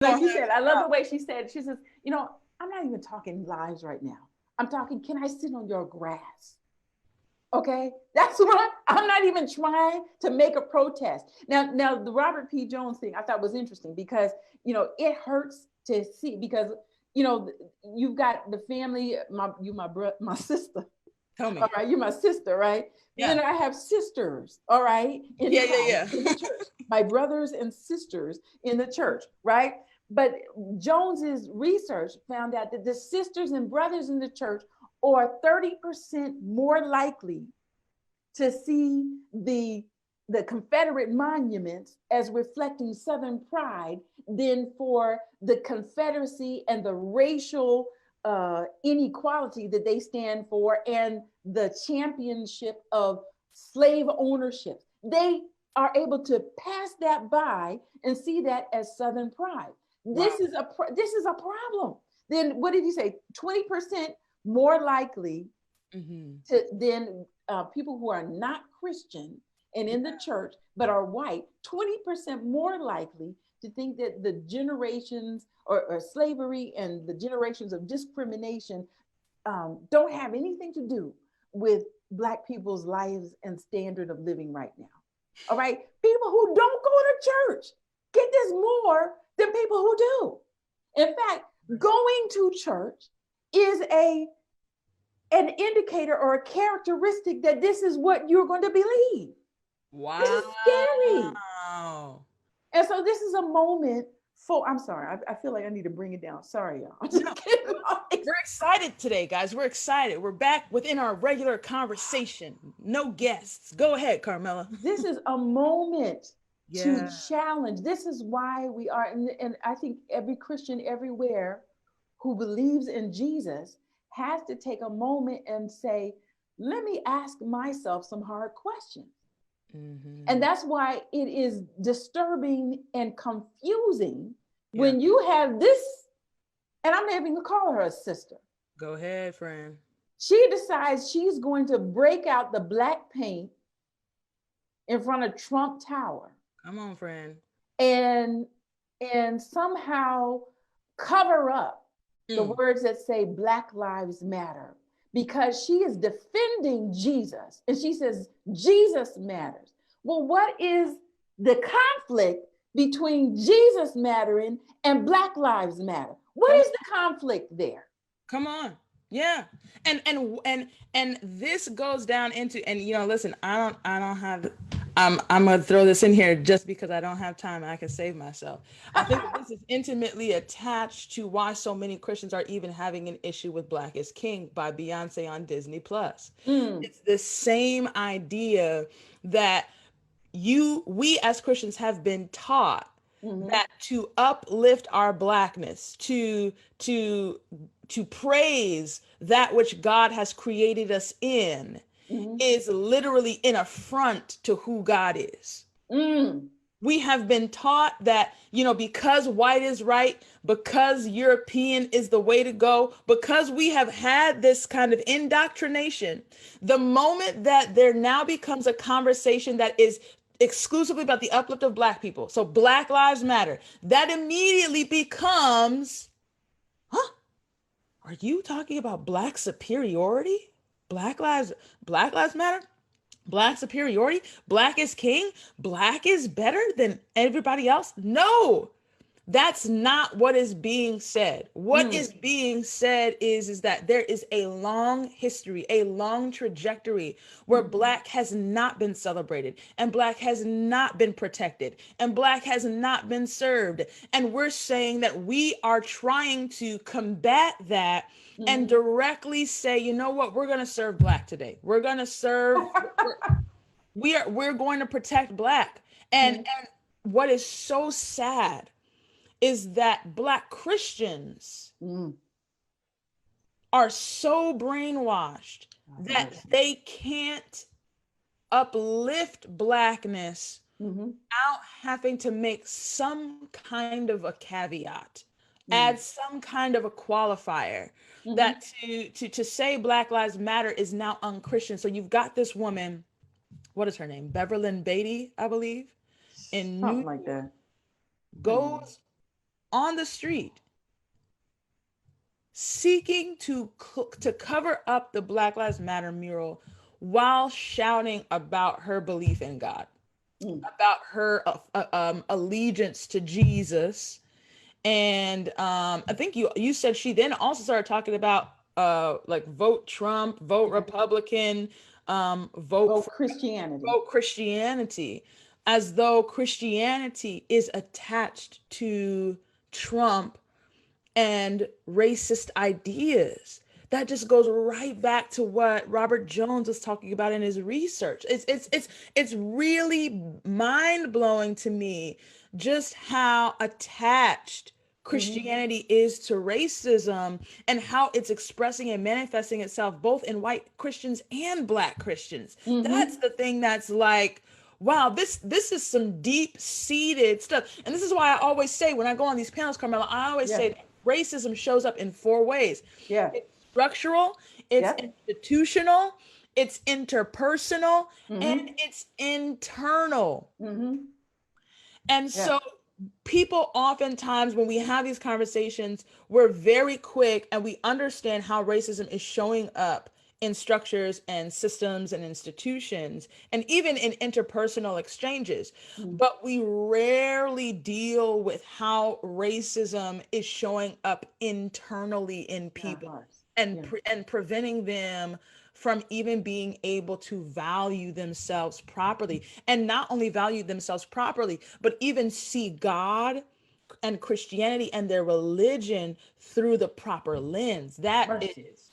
Like you said, I love the way she said, she says, I'm not even talking lives right now. I'm talking, can I sit on your grass? Okay, that's what I'm not even trying to make a protest. Now the Robert P. Jones thing I thought was interesting because it hurts to see because you've got the family, my sister. Tell me. All right, you're my sister, right? Yeah. Then I have sisters, all right, in Christ, in the church. My brothers and sisters in the church, right? But Jones's research found out that the sisters and brothers in the church are 30% more likely to see the Confederate monuments as reflecting Southern pride than for the Confederacy and the racial inequality that they stand for and the championship of slave ownership. They are able to pass that by and see that as Southern pride. Wow. This is a problem. Then what did he say? 20% more likely to than people who are not Christian and in the church but are white. 20% more likely to think that the generations or slavery and the generations of discrimination don't have anything to do with Black people's lives and standard of living right now. All right, people who don't go to church get this more than people who do. In fact, going to church is an indicator or a characteristic that this is what you're going to believe. Wow. This is scary. And so this is a moment for, I'm sorry, I feel like I need to bring it down. Sorry, y'all. We're excited today, guys. We're excited. We're back within our regular conversation. No guests. Go ahead, Carmela. This is a moment to challenge. This is why we are, and I think every Christian everywhere who believes in Jesus has to take a moment and say, let me ask myself some hard questions. And that's why it is disturbing and confusing when you have this, and I'm not even gonna call her a sister. Go ahead, friend. She decides she's going to break out the black paint in front of Trump Tower. Come on, friend. And somehow cover up the words that say Black Lives Matter, because she is defending Jesus and she says Jesus matters. Well, what is the conflict between Jesus mattering and Black Lives Matter? What is the conflict there? Come on. Yeah. And this goes down into, and listen, I don't have, I'm gonna throw this in here just because I don't have time and I can save myself. I think this is intimately attached to why so many Christians are even having an issue with Black is King by Beyonce on Disney Plus. It's the same idea that we as Christians have been taught that to uplift our Blackness, to praise that which God has created us in, is literally an affront to who God is. We have been taught that, because white is right, because European is the way to go, because we have had this kind of indoctrination, the moment that there now becomes a conversation that is exclusively about the uplift of Black people, so Black Lives Matter, that immediately becomes, are you talking about Black superiority? Black lives matter? Black superiority? Black is king? Black is better than everybody else? No, that's not what is being said. What is being said is that there is a long history, a long trajectory where Black has not been celebrated and Black has not been protected and Black has not been served. And we're saying that we are trying to combat that and directly say, you know what, we're going to serve Black today. We're going to serve, we're going to protect Black. And what is so sad is that Black Christians are so brainwashed that they can't uplift Blackness without having to make some kind of a caveat, add some kind of a qualifier, that to say Black Lives Matter is now unchristian. So you've got this woman, what is her name? Beverlyn Beatty, I believe, in Something like that. goes on the street seeking to cover up the Black Lives Matter mural while shouting about her belief in God, about her allegiance to Jesus. And I think you said she then also started talking about like vote Trump, vote Republican, vote Christianity. Vote Christianity, as though Christianity is attached to Trump and racist ideas. That just goes right back to what Robert Jones was talking about in his research. It's really mind-blowing to me just how attached Christianity is to racism and how it's expressing and manifesting itself both in white Christians and Black Christians. That's the thing that's like, wow, this is some deep-seated stuff. And this is why I always say when I go on these panels, Carmela, I always say racism shows up in 4 ways. It's structural, it's institutional, it's interpersonal, and it's internal. And so people oftentimes, when we have these conversations, we're very quick and we understand how racism is showing up in structures and systems and institutions, and even in interpersonal exchanges. But we rarely deal with how racism is showing up internally in people and preventing them from even being able to value themselves properly, and not only value themselves properly, but even see God and Christianity and their religion through the proper lens. That is